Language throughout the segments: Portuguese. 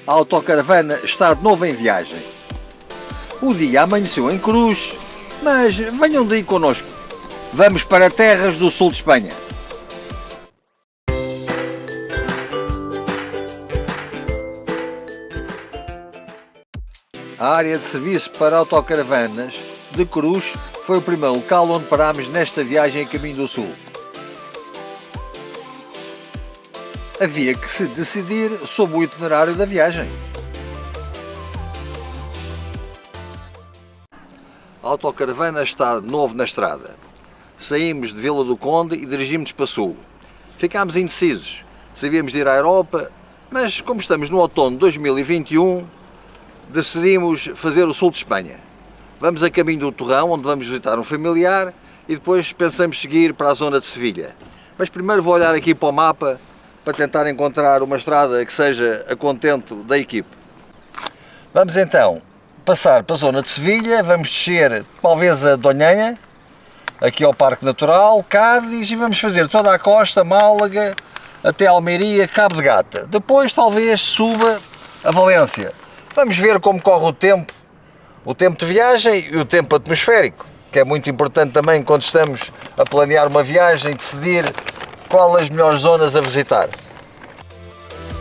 A autocaravana está de novo em viagem. O dia amanheceu em Cruz, mas venham daí connosco. Vamos para terras do sul de Espanha. A área de serviço para autocaravanas de Cruz foi o primeiro local onde parámos nesta viagem a caminho do sul. Havia que se decidir sobre o itinerário da viagem. A autocaravana está de novo na estrada. Saímos de Vila do Conde e dirigimos para sul. Ficámos indecisos. Sabíamos de ir à Europa, mas como estamos no outono de 2021, decidimos fazer o sul de Espanha. Vamos a caminho do Torrão, onde vamos visitar um familiar, e depois pensamos seguir para a zona de Sevilha. Mas primeiro vou olhar aqui para o mapa para tentar encontrar uma estrada que seja a contento da equipe. Vamos então passar para a zona de Sevilha, vamos descer talvez a Donhanha, aqui ao Parque Natural, Cádiz, e vamos fazer toda a costa, Málaga, até Almeria, Cabo de Gata. Depois talvez suba a Valência. Vamos ver como corre o tempo de viagem e o tempo atmosférico, que é muito importante também quando estamos a planear uma viagem, decidir qual as melhores zonas a visitar.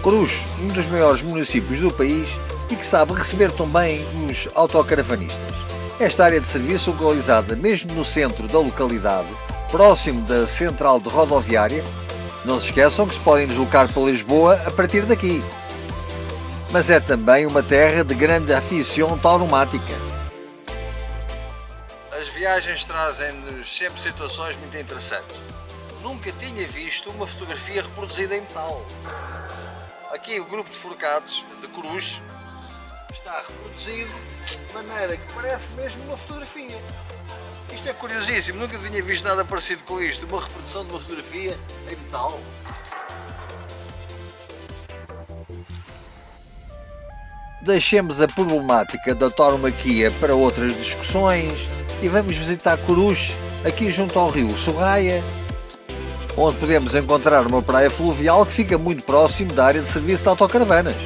Cruz, um dos maiores municípios do país e que sabe receber também os autocaravanistas. Esta área de serviço, localizada mesmo no centro da localidade, próximo da central de rodoviária, não se esqueçam que se podem deslocar para Lisboa a partir daqui. Mas é também uma terra de grande afição tauromática. As viagens trazem-nos sempre situações muito interessantes. Nunca tinha visto uma fotografia reproduzida em metal. Aqui o grupo de forcados de Cruz está reproduzido de maneira que parece mesmo uma fotografia. Isto é curiosíssimo, nunca tinha visto nada parecido com isto, uma reprodução de uma fotografia em metal. Deixemos a problemática da tauromaquia para outras discussões e vamos visitar Cruz, aqui junto ao rio Sorraia, onde podemos encontrar uma praia fluvial que fica muito próximo da área de serviço de autocaravanas.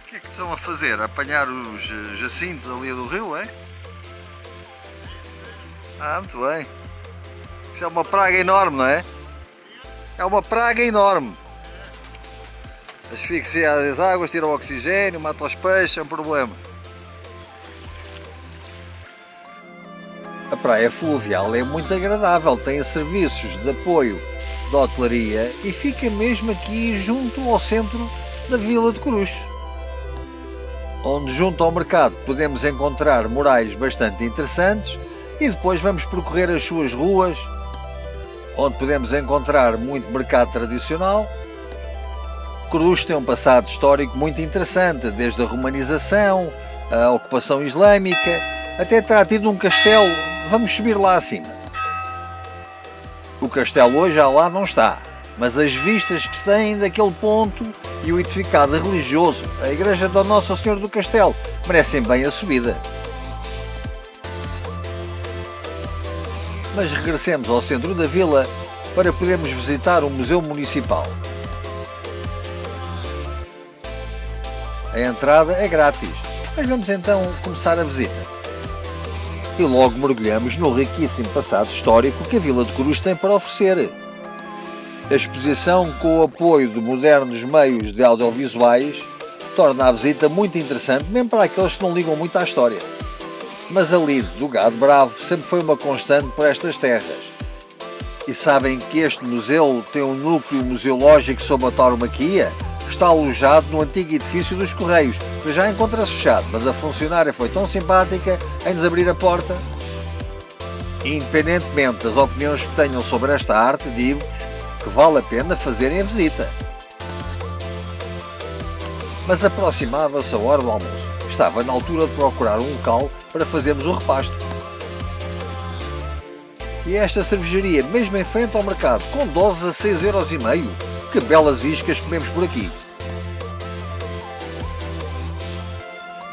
O que é que estão a fazer? A apanhar os jacintos ali do rio, é? Ah, muito bem. Isso é uma praga enorme, não é? É uma praga enorme. Asfixia as águas, tira o oxigênio, mata os peixes, é um problema. A praia fluvial é muito agradável, tem serviços de apoio de hotelaria e fica mesmo aqui junto ao centro da Vila de Cruz, onde junto ao mercado podemos encontrar morais bastante interessantes e depois vamos percorrer as suas ruas, onde podemos encontrar muito mercado tradicional. Cruz tem um passado histórico muito interessante, desde a romanização, a ocupação islâmica, até terá tido um castelo. Vamos subir lá acima. O castelo hoje já lá não está, mas as vistas que se têm daquele ponto e o edificado religioso, a igreja da Nossa Senhora do Castelo, merecem bem a subida. Mas regressemos ao centro da vila para podermos visitar o Museu Municipal. A entrada é grátis, mas vamos então começar a visita. E logo mergulhamos no riquíssimo passado histórico que a Vila de Cruz tem para oferecer. A exposição, com o apoio de modernos meios de audiovisuais, torna a visita muito interessante, mesmo para aqueles que não ligam muito à história. Mas a lide do gado bravo sempre foi uma constante por estas terras. E sabem que este museu tem um núcleo museológico sobre a tauromaquia? Está alojado no antigo edifício dos Correios, que já encontra-se fechado, mas a funcionária foi tão simpática em nos abrir a porta. Independentemente das opiniões que tenham sobre esta arte, digo-vos que vale a pena fazerem a visita. Mas aproximava-se a hora do almoço. Estava na altura de procurar um local para fazermos o repasto. E esta cervejaria, mesmo em frente ao mercado, com doses a 6,5€. Que belas iscas comemos por aqui.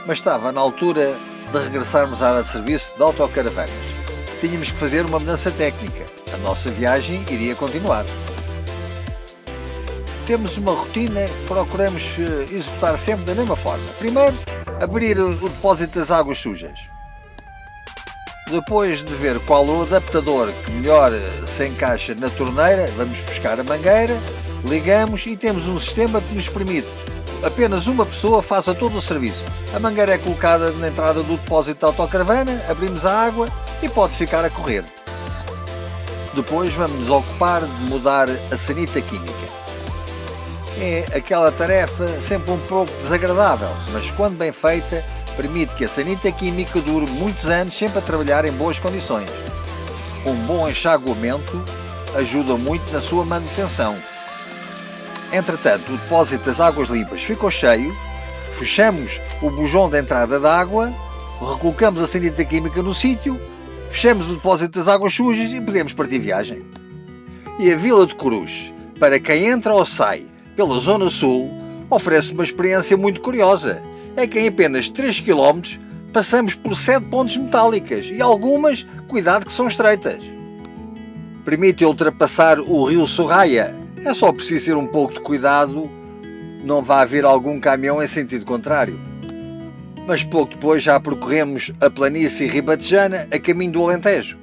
Mas estava na altura de regressarmos à área de serviço de autocaravanas. Tínhamos que fazer uma mudança técnica. A nossa viagem iria continuar. temos uma rotina que procuramos executar sempre da mesma forma. Primeiro, abrir o depósito das águas sujas. Depois de ver qual o adaptador que melhor se encaixa na torneira, vamos buscar a mangueira, ligamos e temos um sistema que nos permite apenas uma pessoa faça todo o serviço. A mangueira é colocada na entrada do depósito da autocaravana, abrimos a água e pode ficar a correr. Depois vamos nos ocupar de mudar a sanita química. É aquela tarefa sempre um pouco desagradável, mas quando bem feita, permite que a sanita química dure muitos anos sempre a trabalhar em boas condições. Um bom enxaguamento ajuda muito na sua manutenção. Entretanto, o depósito das águas limpas ficou cheio, fechamos o bujão da entrada da água, recolocamos a sanita química no sítio, fechamos o depósito das águas sujas e podemos partir viagem. E a Vila de Corus, para quem entra ou sai pela Zona Sul, oferece uma experiência muito curiosa. É que em apenas 3 km passamos por 7 pontes metálicas e algumas, cuidado que são estreitas. Permite ultrapassar o rio Sorraia. É só preciso ter um pouco de cuidado, não vai haver algum caminhão em sentido contrário. Mas pouco depois já percorremos a planície ribatejana a caminho do Alentejo.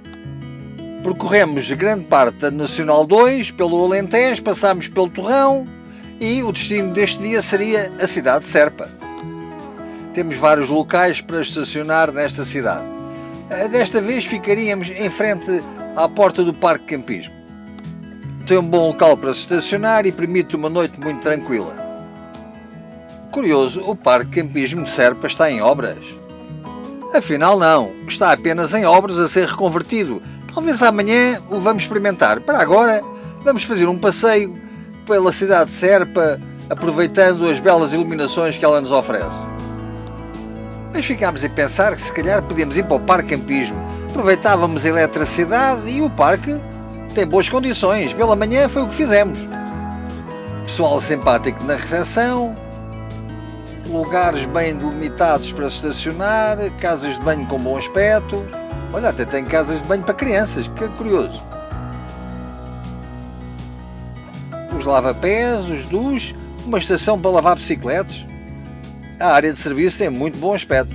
Percorremos grande parte da Nacional 2 pelo Alentejo, passamos pelo Torrão e o destino deste dia seria a cidade de Serpa. Temos vários locais para estacionar nesta cidade. Desta vez ficaríamos em frente à porta do Parque Campismo. Tem um bom local para se estacionar e permite uma noite muito tranquila. Curioso, o Parque Campismo de Serpa está em obras. Afinal não, está apenas em obras a ser reconvertido. Talvez amanhã o vamos experimentar. Para agora, vamos fazer um passeio pela cidade de Serpa, aproveitando as belas iluminações que ela nos oferece. Mas ficámos a pensar que se calhar podíamos ir para o Parque Campismo. Aproveitávamos a eletricidade e o parque tem boas condições. Pela manhã foi o que fizemos. Pessoal simpático na recepção, lugares bem delimitados para estacionar, casas de banho com bom aspecto. Olha, até tem casas de banho para crianças, que curioso. Os lava-pés, os duches, uma estação para lavar bicicletas. A área de serviço tem muito bom aspecto.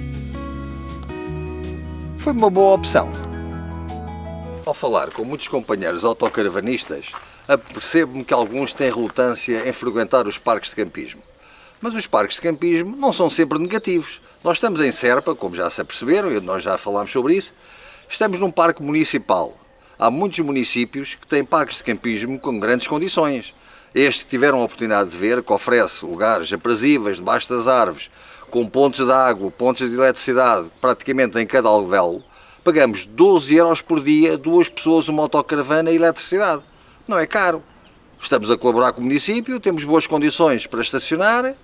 Foi uma boa opção. Ao falar com muitos companheiros autocaravanistas, apercebo-me que alguns têm relutância em frequentar os parques de campismo. Mas os parques de campismo não são sempre negativos. Nós estamos em Serpa, como já se aperceberam, e nós já falámos sobre isso. Estamos num parque municipal. Há muitos municípios que têm parques de campismo com grandes condições. Este que tiveram a oportunidade de ver, que oferece lugares aprazíveis debaixo das árvores, com pontos de água, pontos de eletricidade, praticamente em cada alvéolo, pagamos 12 euros por dia, 2 pessoas, uma autocaravana e eletricidade. Não é caro. Estamos a colaborar com o município, temos boas condições para estacionar.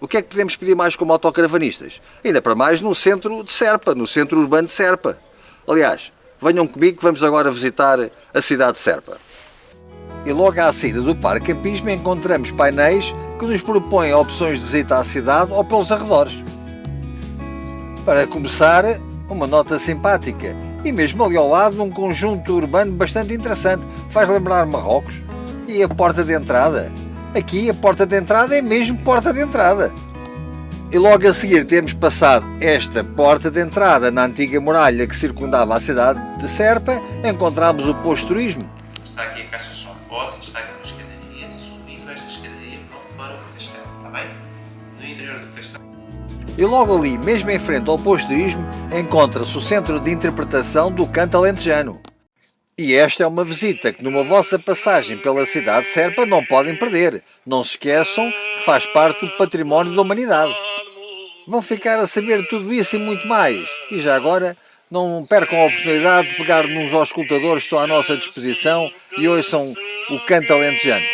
O que é que podemos pedir mais como autocaravanistas? Ainda para mais no centro de Serpa, no centro urbano de Serpa. Aliás, venham comigo que vamos agora visitar a cidade de Serpa. E logo à saída do Parque Campismo encontramos painéis que nos propõem opções de visita à cidade ou pelos arredores. Para começar, uma nota simpática e mesmo ali ao lado um conjunto urbano bastante interessante, faz lembrar Marrocos. E a porta de entrada? Aqui a porta de entrada é mesmo porta de entrada. E logo a seguir temos passado esta porta de entrada na antiga muralha que circundava a cidade de Serpa, encontramos o posto de turismo. Está aqui a caixa de pode, está aqui uma escadaria, subindo esta escadaria para o castelo, está bem? No interior do castelo. E logo ali, mesmo em frente ao posto de turismo, encontra-se o centro de interpretação do canto alentejano. E esta é uma visita que numa vossa passagem pela cidade de Serpa não podem perder. Não se esqueçam que faz parte do património da humanidade. Vão ficar a saber tudo isso e muito mais. E já agora, não percam a oportunidade de pegar nos auscultadores que estão à nossa disposição e ouçam o canto alentejano.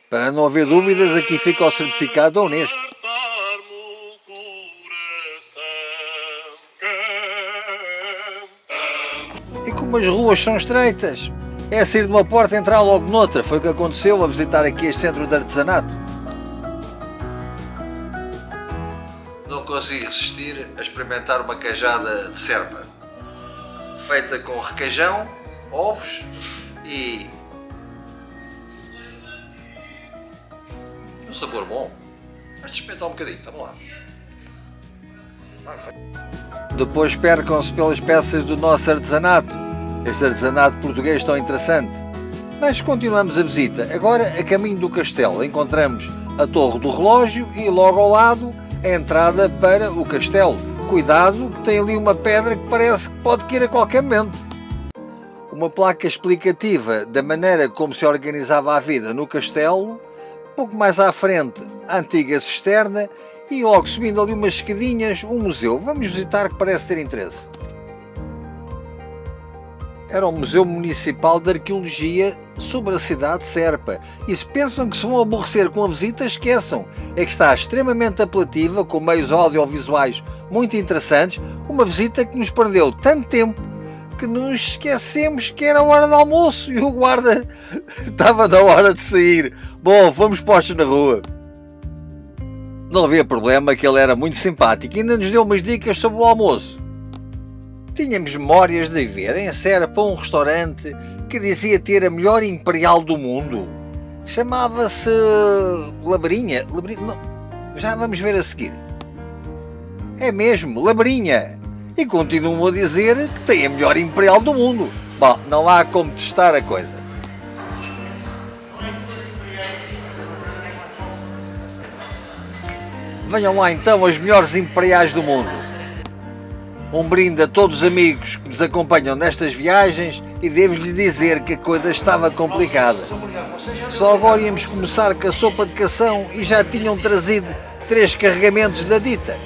Para não haver dúvidas, aqui fica o certificado da Unesco. E como as ruas são estreitas, é sair de uma porta e entrar logo noutra. Foi o que aconteceu a visitar aqui este centro de artesanato. Não consigo resistir a experimentar uma queijada de Serpa, feita com requeijão, ovos e Um sabor bom. Mas experimentar um bocadinho, estamos lá. Depois percam-se pelas peças do nosso artesanato. Este artesanato português tão interessante. Mas continuamos a visita. Agora, a caminho do castelo, encontramos a Torre do Relógio e logo ao lado a entrada para o castelo. Cuidado, que tem ali uma pedra que parece que pode cair a qualquer momento. Uma placa explicativa da maneira como se organizava a vida no castelo. Pouco mais à frente, a antiga cisterna e logo subindo ali umas escadinhas, um museu. Vamos visitar, que parece ter interesse. Era um museu municipal de arqueologia sobre a cidade de Serpa. E se pensam que se vão aborrecer com a visita, esqueçam. É que está extremamente apelativa, com meios audiovisuais muito interessantes. Uma visita que nos perdeu tanto tempo que nos esquecemos que era a hora de almoço e o guarda estava na hora de sair. Bom, fomos postos na rua. Não havia problema, que ele era muito simpático e ainda nos deu umas dicas sobre o almoço. Tínhamos memórias de ver em Serpa um restaurante que dizia ter a melhor imperial do mundo. Chamava-se Labrinha. Não, já vamos ver a seguir. É mesmo, Labrinha. E continuam a dizer que tem a melhor imperial do mundo. Bom, não há como testar a coisa. Venham lá então as melhores imperiais do mundo. Um brinde a todos os amigos que nos acompanham nestas viagens e devo-lhes dizer que a coisa estava complicada. Só agora íamos começar com a sopa de cação e já tinham trazido 3 carregamentos da dita.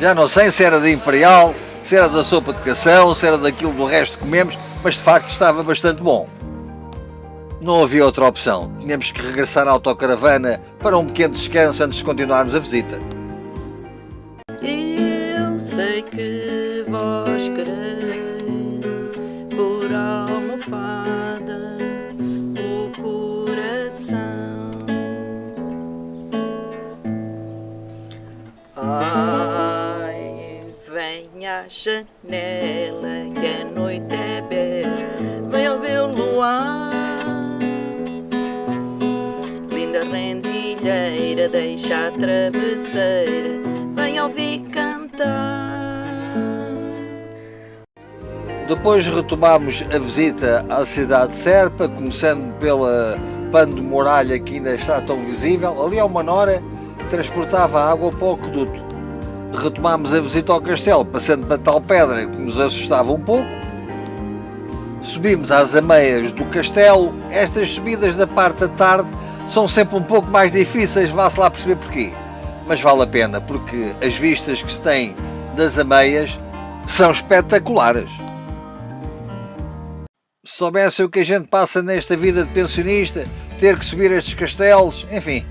Já não sei se era da imperial, se era da sopa de cação, se era daquilo do resto que comemos, mas de facto estava bastante bom. Não havia outra opção, tínhamos que regressar à autocaravana para um pequeno descanso antes de continuarmos a visita. Eu sei que vós quereis por almofada o coração. Ai, vem à janela que a noite é bela, vem ver o luar. Linda rendilheira, deixa a travesseira, vem ouvir cantar. Depois retomámos a visita à cidade de Serpa, começando pela pano de muralha que ainda está tão visível. Ali há uma nora que transportava água para o aqueduto. Retomámos a visita ao castelo, passando para tal pedra que nos assustava um pouco. Subimos às ameias do castelo. Estas subidas da parte da tarde são sempre um pouco mais difíceis, vá-se lá perceber porquê. Mas vale a pena, porque as vistas que se têm das ameias são espetaculares. Se soubessem o que a gente passa nesta vida de pensionista, ter que subir estes castelos, enfim.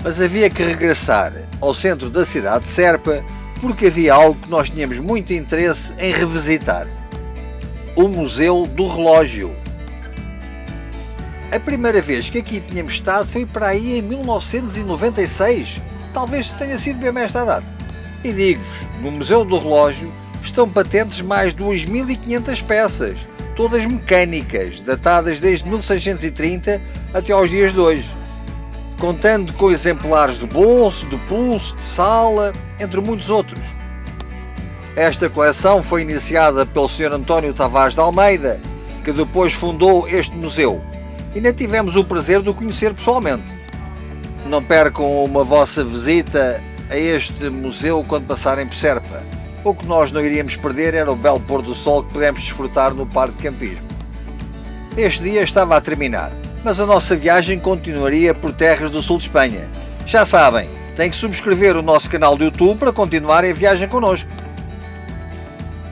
Mas havia que regressar ao centro da cidade de Serpa, porque havia algo que nós tínhamos muito interesse em revisitar. O Museu do Relógio. A primeira vez que aqui tínhamos estado foi para aí em 1996. Talvez tenha sido mesmo esta data. E digo-vos, no Museu do Relógio estão patentes mais de 2.500 peças, todas mecânicas, datadas desde 1630 até aos dias de hoje, contando com exemplares de bolso, de pulso, de sala, entre muitos outros. Esta coleção foi iniciada pelo Sr. António Tavares de Almeida, que depois fundou este museu. E ainda tivemos o prazer de o conhecer pessoalmente. Não percam uma vossa visita a este museu quando passarem por Serpa. O que nós não iríamos perder era o belo pôr do sol que podemos desfrutar no parque de campismo. Este dia estava a terminar, mas a nossa viagem continuaria por terras do sul de Espanha. Já sabem, têm que subscrever o nosso canal do YouTube para continuarem a viagem connosco.